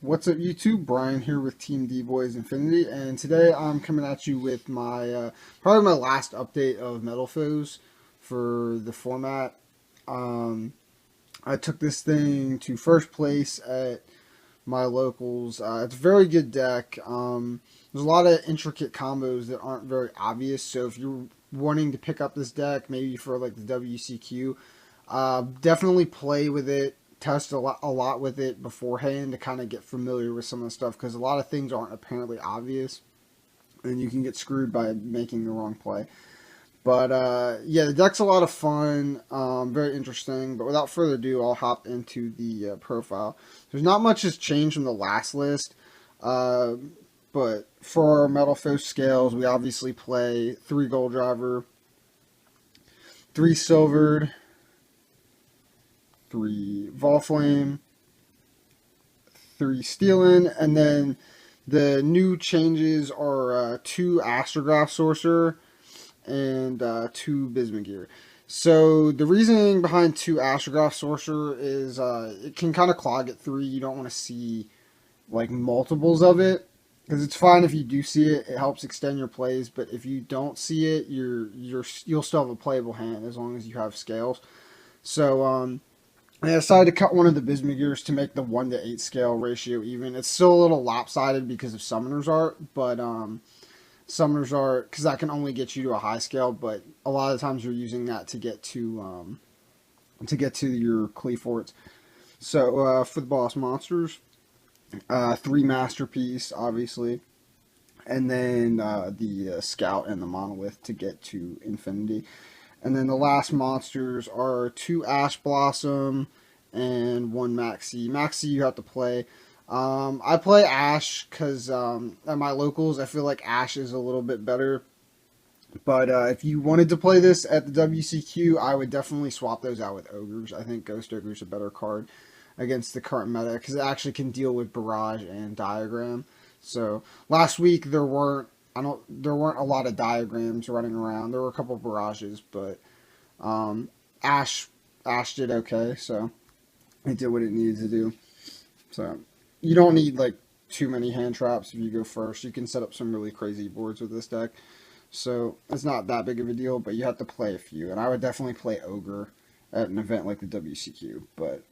What's up, YouTube? Brian here with Team D-Boyz Infinity, and today I'm coming at you with my probably my last update of Metalfoes for the format. Um, I took this thing to first place at my locals. It's a very good deck. There's a lot of intricate combos that aren't very obvious, so if you're wanting to pick up this deck, maybe for like the WCQ, definitely play with it. Test a lot with it beforehand to kind of get familiar with some of the stuff, because a lot of things aren't apparently obvious and you can get screwed by making the wrong play. But yeah, the deck's a lot of fun, very interesting. But without further ado, I'll hop into the profile. There's not much has changed from the last list, but for our Metalfoes scales, we obviously play 3 gold driver, 3 silvered, 3 Volflame, 3 Stealing, and then the new changes are 2 Astrograph Sorcerer and 2 Bismugear. So the reasoning behind 2 Astrograph Sorcerer is it can kind of clog at 3. You don't want to see like multiples of it, because it's fine if you do see it. It helps extend your plays, but if you don't see it, you'll still have a playable hand as long as you have scales. So I decided to cut one of the Bismugears to make the 1-to-8 scale ratio even. It's still a little lopsided because of Summoner's Art, but Summoner's Art, because that can only get you to a high scale, but a lot of times you're using that to get to your Cleaforts. So for the boss monsters, 3 Masterpiece, obviously, and then the Scout and the Monolith to get to Infinity. And then the last monsters are 2 Ash Blossom and 1 Maxi. Maxi you have to play. I play Ash because at my locals I feel like Ash is a little bit better. But if you wanted to play this at the WCQ, I would definitely swap those out with Ogres. I think Ghost Ogre is a better card against the current meta, because it actually can deal with Barrage and Diagram. So last week there weren't a lot of diagrams running around. There were a couple of barrages, but Ash did okay, so it did what it needed to do. So you don't need like too many hand traps if you go first. You can set up some really crazy boards with this deck. So it's not that big of a deal, but you have to play a few. And I would definitely play Ogre at an event like the WCQ, but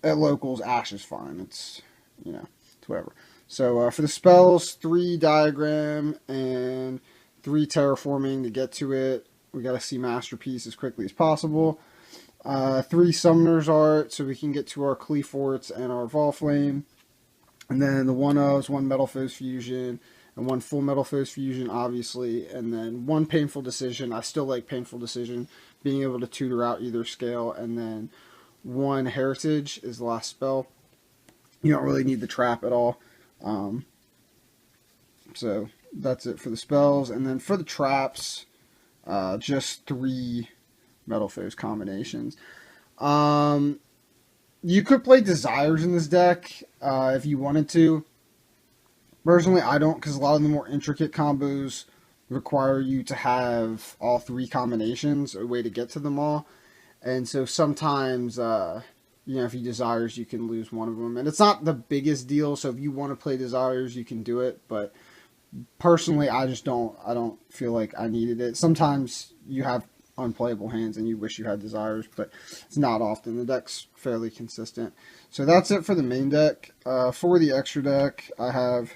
at locals, Ash is fine. It's whatever. So for the spells, 3 Diagram and 3 Terraforming to get to it. We got to see Masterpiece as quickly as possible. 3 Summoner's Art so we can get to our Cleaforts and our Volflame. And then the 1-ofs, 1 Metalfoes Fusion, and 1 full Metalfoes Fusion, obviously. And then 1 Painful Decision. I still like Painful Decision, being able to tutor out either scale. And then 1 Heritage is the last spell. You don't really need the trap at all. So that's it for the spells. And then for the traps, just 3 Metalfoes combinations. You could play Desires in this deck if you wanted to. Personally, I don't, because a lot of the more intricate combos require you to have all 3 combinations, a way to get to them all. And so sometimes if you Desires, you can lose one of them. And it's not the biggest deal, so if you want to play Desires, you can do it. But personally, I don't feel like I needed it. Sometimes you have unplayable hands and you wish you had Desires, but it's not often. The deck's fairly consistent. So that's it for the main deck. For the extra deck, I have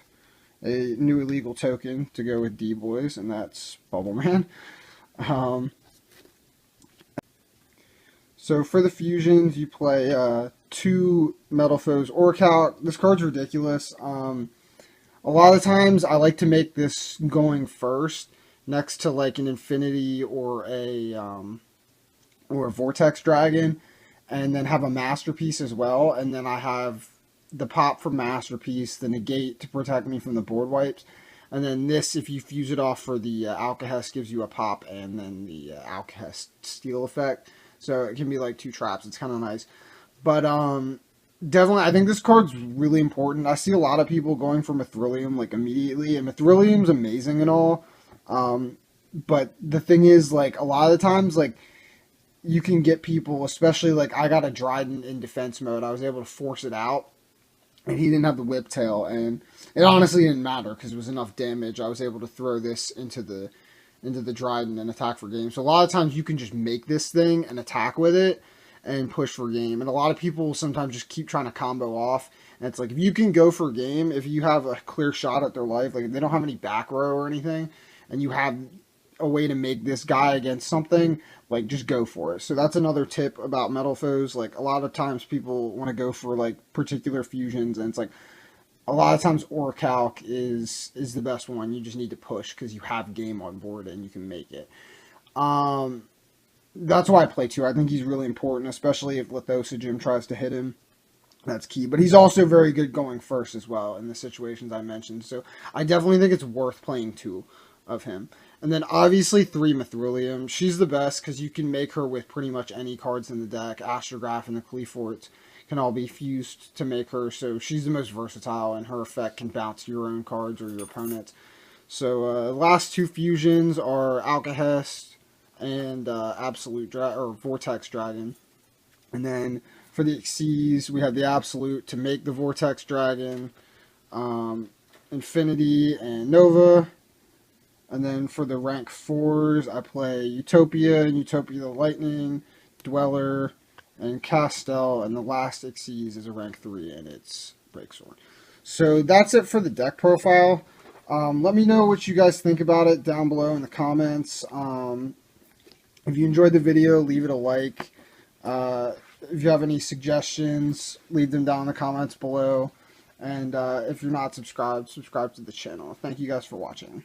a new illegal token to go with D-Boyz, and that's Bubble Man. So for the fusions, you play 2 Metalfoes Orc. This card's ridiculous. A lot of times I like to make this going first, next to like an Infinity or a Vortex Dragon, and then have a Masterpiece as well. And then I have the pop for Masterpiece, the negate to protect me from the board wipes. And then this, if you fuse it off for the Alcahest, gives you a pop and then the Alcahest steal effect. So it can be like 2 traps. It's kind of nice. But definitely, I think this card's really important. I see a lot of people going for Mithrilium like immediately, and Mithrilium's amazing and all. But the thing is, like, a lot of the times, like, you can get people, especially like I got a Dryden in defense mode. I was able to force it out, and he didn't have the whip tail, and it honestly didn't matter because it was enough damage. I was able to throw this into the Dryden and attack for game. So a lot of times you can just make this thing and attack with it and push for game. And a lot of people sometimes just keep trying to combo off. And it's like, if you can go for game, if you have a clear shot at their life, like if they don't have any back row or anything, and you have a way to make this guy against something, like just go for it. So that's another tip about Metalfoes. Like a lot of times people want to go for like particular fusions, and it's like, a lot of times Orichalc is the best one. You just need to push because you have game on board and you can make it. That's why I play 2. I think he's really important, especially if Lithosogym tries to hit him. That's key. But he's also very good going first as well in the situations I mentioned. So I definitely think it's worth playing 2 of him. And then obviously 3 Mithrilium. She's the best because you can make her with pretty much any cards in the deck. Astrograph and the Cleaforts can all be fused to make her, so she's the most versatile, and her effect can bounce your own cards or your opponent's. So last 2 fusions are Alcahest and Vortex Dragon. And then for the Xyz, we have the Absolute to make the Vortex Dragon, Infinity and Nova. And then for the rank 4s, I play Utopia and Utopia the Lightning, Dweller, and Castel, and the last Xyz is a rank 3, and it's Breaksword. So that's it for the deck profile. Let me know what you guys think about it down below in the comments. If you enjoyed the video, leave it a like. If you have any suggestions, leave them down in the comments below. And if you're not subscribed, subscribe to the channel. Thank you guys for watching.